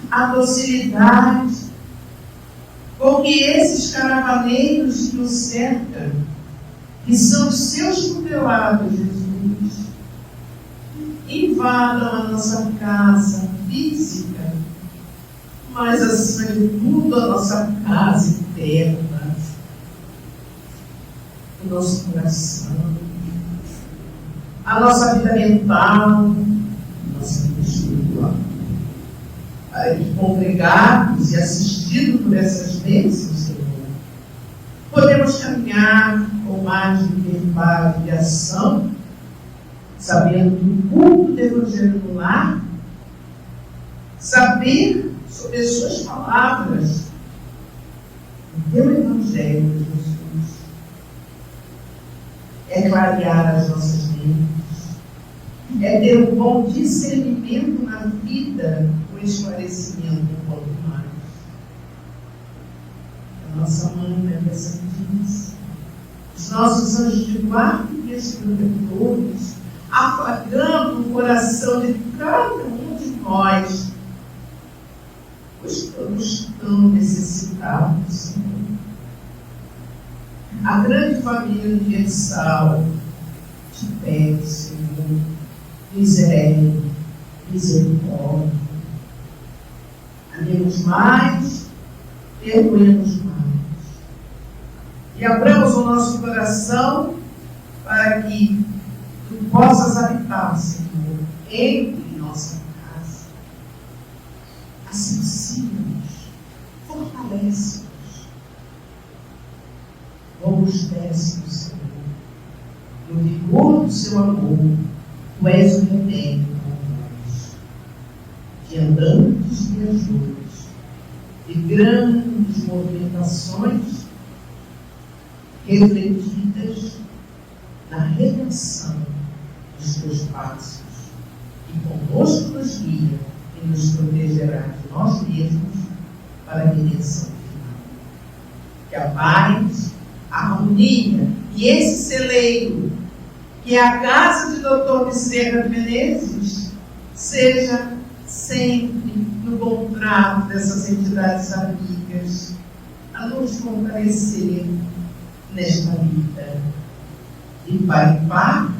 a docilidade com que esses caravaleiros que o cercam, que são os seus tutelados, Jesus, invadam a nossa casa física, mas acima de tudo a nossa casa interna, o nosso coração, a nossa vida mental, a nossa vida espiritual. Para que, congregados e assistidos por essas bênçãos, Senhor, podemos caminhar com mais liberdade de ação, sabendo que o culto do Evangelho no lar, saber sobre as suas palavras, o teu Evangelho, Jesus, é clarear as nossas mentes, é ter um bom discernimento na vida, o esclarecimento um pouco mais. A nossa mãe, né, Santíssima, os nossos anjos de guarda e os protetores, afagando o coração de cada um de nós, pois estamos tão necessitados, Senhor. A grande família universal te pede, Senhor, misericórdia. Amemos mais, perdoemos mais. E abramos o nosso coração para que tu possas habitar, Senhor, entre nossa casa. Associa-nos, fortalece-nos. Robustece-nos, Senhor. No vigor do seu amor, tu és o remédio para nós. De andantes viajores, de grandes movimentações refletidas na redenção dos teus passos, e conosco nos guia e nos protegerá de nós mesmos para a redenção final. paz, a harmonia. E esse celeiro, que é a casa de Dr. Bezerra Menezes, seja sempre no bom trato dessas entidades amigas, a nos comparecer nesta vida. E para o par,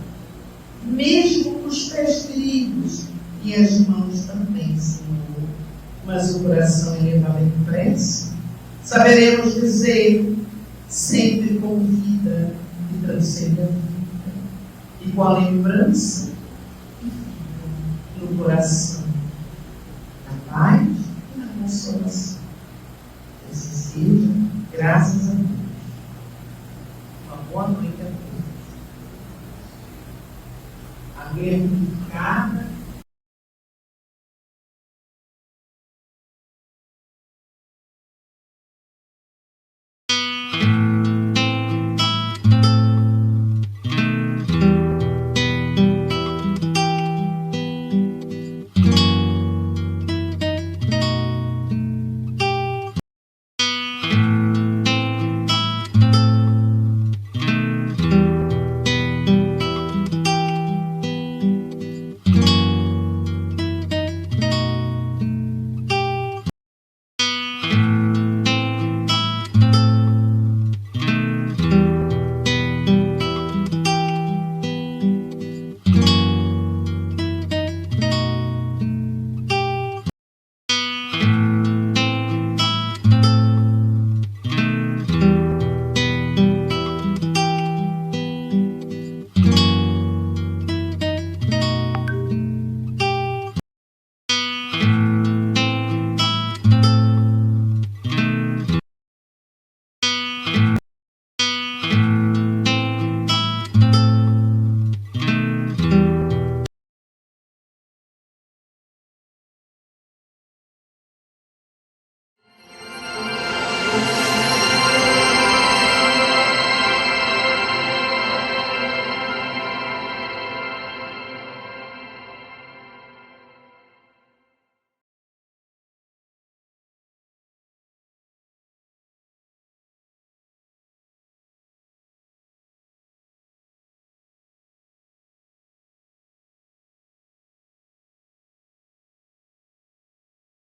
mesmo com os pés feridos e as mãos também, Senhor, mas o coração elevado em prece, saberemos dizer sempre com vida e transcende a vida, e com a lembrança que fica no coração, na paz e na consolação. Que assim seja, graças a Deus. Uma boa noite a todos. A glorificada